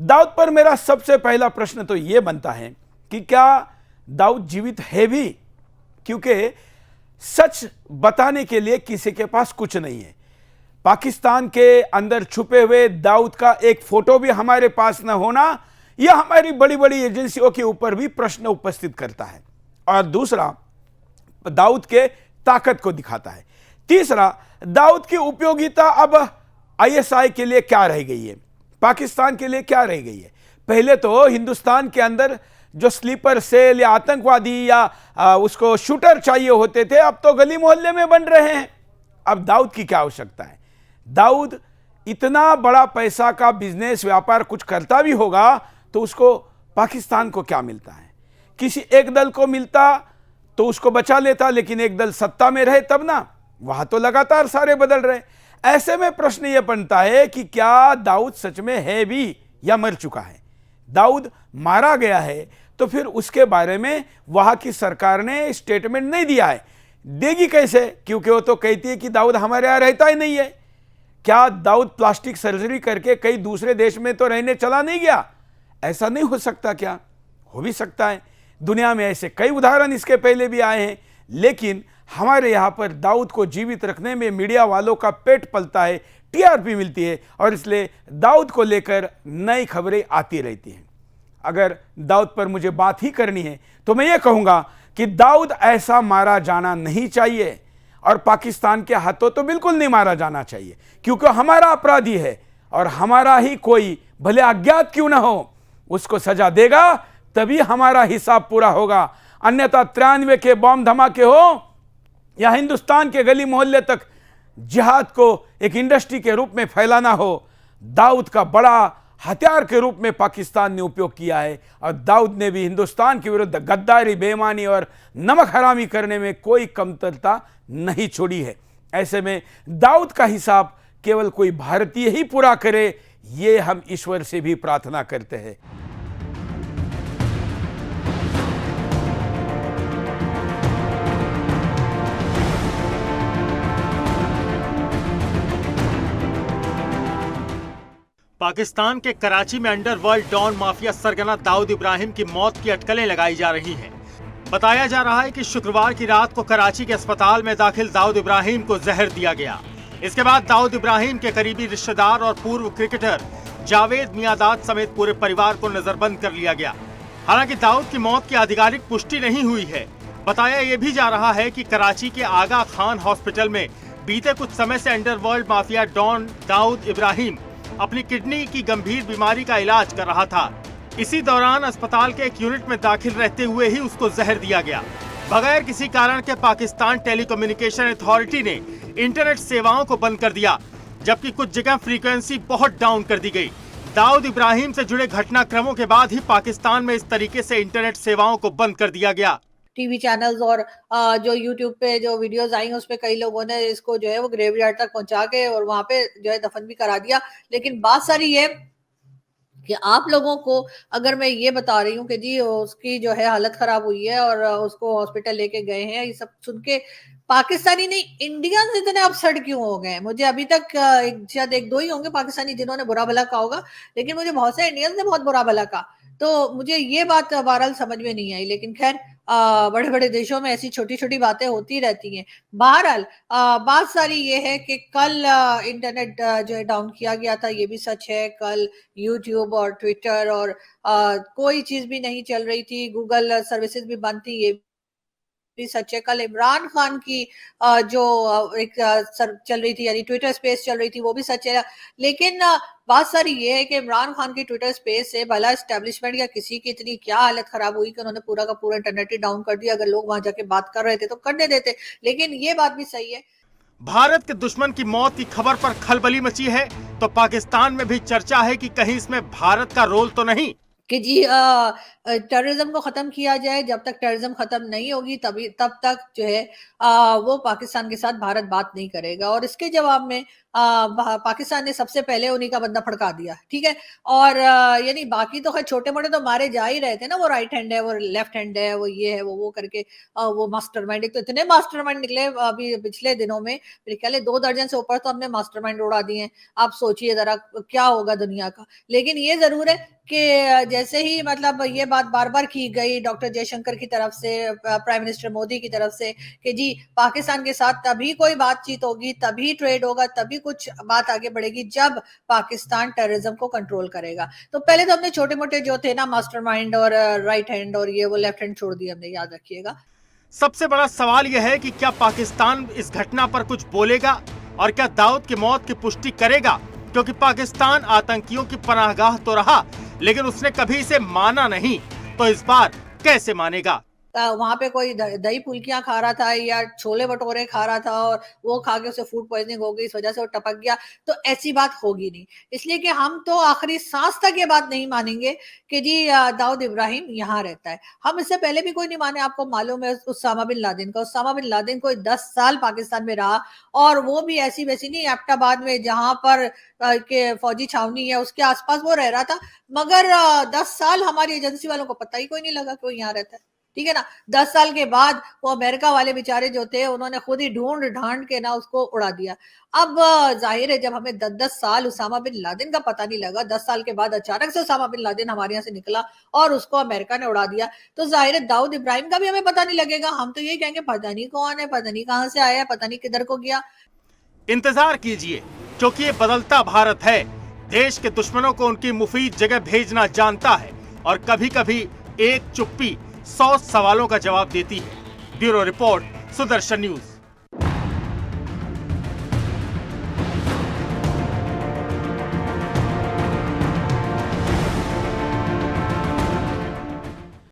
दाऊद पर मेरा सबसे पहला प्रश्न तो यह बनता है कि क्या दाऊद जीवित है भी, क्योंकि सच बताने के लिए किसी के पास कुछ नहीं है। पाकिस्तान के अंदर छुपे हुए दाऊद का एक फोटो भी हमारे पास न होना यह हमारी बड़ी बड़ी एजेंसियों के ऊपर भी प्रश्न उपस्थित करता है, और दूसरा दाऊद के ताकत को दिखाता है। तीसरा, दाऊद की उपयोगिता अब आईएसआई के लिए क्या रह गई है, पाकिस्तान के लिए क्या रह गई है। पहले तो हिंदुस्तान के अंदर जो स्लीपर सेल या आतंकवादी या उसको शूटर चाहिए होते थे, अब तो गली मोहल्ले में बन रहे हैं। अब दाऊद की क्या आवश्यकता है? दाऊद इतना बड़ा पैसा का बिजनेस व्यापार कुछ करता भी होगा तो उसको पाकिस्तान को क्या मिलता है? किसी एक दल को मिलता तो उसको बचा लेता, लेकिन एक दल सत्ता में रहे तब ना, वहां तो लगातार सारे बदल रहे। ऐसे में प्रश्न यह बनता है कि क्या दाऊद सच में है भी या मर चुका है? दाऊद मारा गया है तो फिर उसके बारे में वहां की सरकार ने स्टेटमेंट नहीं दिया है। देगी कैसे? क्योंकि वो तो कहती है कि दाऊद हमारे यहां रहता ही नहीं है। क्या दाऊद प्लास्टिक सर्जरी करके कई दूसरे देश में तो रहने चला नहीं गया? ऐसा नहीं हो सकता क्या? हो भी सकता है। दुनिया में ऐसे कई उदाहरण इसके पहले भी आए हैं, लेकिन हमारे यहां पर दाऊद को जीवित रखने में मीडिया वालों का पेट पलता है, टीआरपी मिलती है, और इसलिए दाऊद को लेकर नई खबरें आती रहती हैं। अगर दाऊद पर मुझे बात ही करनी है तो मैं ये कहूंगा कि दाऊद ऐसा मारा जाना नहीं चाहिए, और पाकिस्तान के हाथों तो बिल्कुल नहीं मारा जाना चाहिए, क्योंकि हमारा अपराधी है और हमारा ही कोई, भले अज्ञात क्यों ना हो, उसको सजा देगा तभी हमारा हिसाब पूरा होगा। अन्यथा 93 के बॉम्ब धमाके हो या हिंदुस्तान के गली मोहल्ले तक जिहाद को एक इंडस्ट्री के रूप में फैलाना हो, दाऊद का बड़ा हथियार के रूप में पाकिस्तान ने उपयोग किया है, और दाऊद ने भी हिंदुस्तान के विरुद्ध गद्दारी, बेईमानी और नमक हरामी करने में कोई कमतरता नहीं छोड़ी है। ऐसे में दाऊद का हिसाब केवल कोई भारतीय ही पूरा करे, ये हम ईश्वर से भी प्रार्थना करते हैं। पाकिस्तान के कराची में अंडरवर्ल्ड डॉन माफिया सरगना दाऊद इब्राहिम की मौत की अटकलें लगाई जा रही हैं। बताया जा रहा है कि शुक्रवार की रात को कराची के अस्पताल में दाखिल दाऊद इब्राहिम को जहर दिया गया। इसके बाद दाऊद इब्राहिम के करीबी रिश्तेदार और पूर्व क्रिकेटर जावेद मियादाद समेत पूरे परिवार को नजरबंद कर लिया गया। हालांकि दाऊद की मौत की आधिकारिक पुष्टि नहीं हुई है। बताया यह भी जा रहा है कि कराची के आगा खान हॉस्पिटल में बीते कुछ समय से underworld mafia don Dawood Ibrahim अपनी किडनी की गंभीर बीमारी का इलाज कर रहा था। इसी दौरान अस्पताल के एक यूनिट में दाखिल रहते हुए ही उसको जहर दिया गया। बगैर किसी कारण के पाकिस्तान टेलीकम्युनिकेशन अथॉरिटी ने इंटरनेट सेवाओं को बंद कर दिया, जबकि कुछ जगह फ्रीक्वेंसी बहुत डाउन कर दी गई। दाऊद इब्राहिम से जुड़े घटनाक्रमों के बाद ही पाकिस्तान में इस तरीके से इंटरनेट सेवाओं को बंद कर दिया गया। टीवी चैनल्स और जो यूट्यूब पे जो वीडियोस आई उस पे कई लोगों ने इसको जो है वो ग्रेवयार्ड तक पहुंचा के और वहां पे जो है दफन भी करा दिया। लेकिन बात सारी है कि आप लोगों को अगर मैं ये बता रही हूँ कि जी उसकी जो है हालत खराब हुई है और उसको हॉस्पिटल लेके गए हैं, ये सब सुन के पाकिस्तानी नहीं इंडियंस इतने अपसेट क्यों हो गए? मुझे अभी तक शायद एक दो ही होंगे पाकिस्तानी जिन्होंने बुरा भला कहा होगा, लेकिन मुझे बहुत से इंडियंस ने बहुत बुरा भला कहा। तो मुझे ये बात बहरहाल समझ में नहीं आई, लेकिन खैर बड़े बड़े देशों में ऐसी छोटी छोटी बातें होती रहती हैं। बहरहाल बात सारी ये है कि कल इंटरनेट जो है डाउन किया गया था, ये भी सच है। कल यूट्यूब और ट्विटर और कोई चीज भी नहीं चल रही थी, गूगल सर्विसेज भी बंद थी, ये भी सच है। कल इमरान खान की जो एक चल रही थी यानी ट्विटर स्पेस चल रही थी, वो भी सच है। लेकिन बात सारी ये है कि इमरान खान की ट्विटर स्पेस से भला एस्टेब्लिशमेंट या किसी की इतनी क्या हालत खराब हुई कि उन्होंने पूरा का पूरा इंटरनेट ही डाउन कर दिया। अगर लोग वहां जाके बात कर रहे थे तो करने देते। लेकिन ये बात भी सही है, भारत के दुश्मन की मौत की खबर पर खलबली मची है तो पाकिस्तान में भी चर्चा है कि कहीं इसमें भारत का रोल तो नहीं। कि जी टेररिज्म को खत्म किया जाए। जब तक टेररिज्म खत्म नहीं होगी तब तक जो है वो पाकिस्तान के साथ भारत बात नहीं करेगा। और इसके जवाब में पाकिस्तान ने सबसे पहले उन्हीं का बंदा फड़का दिया, ठीक है। और यानी बाकी तो खैर छोटे मोटे तो मारे जा ही रहे थे ना, वो राइट हैंड है, वो लेफ्ट हैंड है, वो ये है, वो करके वो मास्टरमाइंड। एक तो इतने मास्टरमाइंड निकले अभी पिछले दिनों में, मेरे ख्याल है 2 दर्जन से ऊपर तो हमने मास्टरमाइंड उड़ा दिए हैं। आप सोचिए जरा क्या होगा दुनिया का। लेकिन ये जरूर है कि जैसे ही मतलब ये बात बार बार की गई डॉक्टर जयशंकर की तरफ से, प्राइम मिनिस्टर मोदी की तरफ से, कि जी पाकिस्तान के साथ तभी कोई बातचीत होगी, तभी ट्रेड होगा, तभी कुछ बात आगे बढ़ेगी जब पाकिस्तान टेररिज्म को कंट्रोल करेगा। तो पहले तो हमने छोटे मोटे जो थे ना मास्टरमाइंड और राइट हैंड और ये वो लेफ्ट हैंड छोड़ दिए हमने, याद रखिएगा। सबसे बड़ा सवाल यह है कि क्या पाकिस्तान इस घटना पर कुछ बोलेगा और क्या दाऊद की मौत की पुष्टि करेगा, क्योंकि पाकिस्तान आतंकियों की पनाहगाह तो रहा लेकिन उसने कभी इसे माना नहीं, तो इस बार कैसे मानेगा। वहां पे कोई दही फुल्कियां खा रहा था या छोले भटूरे खा रहा था और वो खा के उसे फूड पॉइजनिंग हो गई, इस वजह से वो टपक गया, तो ऐसी बात होगी नहीं। इसलिए कि हम तो आखिरी सांस तक ये बात नहीं मानेंगे कि जी दाऊद इब्राहिम यहाँ रहता है। हम इससे पहले भी कोई नहीं माने, आपको मालूम है उसामा बिन लादेन का। उसामा बिन लादेन कोई 10 साल पाकिस्तान में रहा और वो भी ऐसी वैसी नहीं, एबटाबाद में जहां पर के फौजी छावनी है उसके आसपास वो रह रहा था, मगर 10 साल हमारी एजेंसी वालों को पता ही कोई नहीं लगा कि वो यहाँ रहता है, ठीक है ना। 10 साल के बाद वो अमेरिका वाले बेचारे जो थे उन्होंने खुद ही ढूंढ ढांड के ना उसको उड़ा दिया। अब जाहिर है जब हमें 10-10 साल उसामा बिन लादेन का पता नहीं लगा, 10 साल के बाद अचानक से उसामा बिन लादेन हमारे यहाँ से निकला और उसको अमेरिका ने उड़ा दिया, तो जाहिर है दाऊद इब्राहिम का भी हमें पता नहीं लगेगा। हम तो यही कहेंगे पता नहीं कौन है, पता नहीं कहां से आया, पता नहीं किधर को गया। इंतजार कीजिए, क्योंकि ये बदलता भारत है, देश के दुश्मनों को उनकी मुफीद जगह भेजना जानता है और कभी कभी एक चुप्पी 100 सवालों का जवाब देती है। Bureau report, Sudarshan news.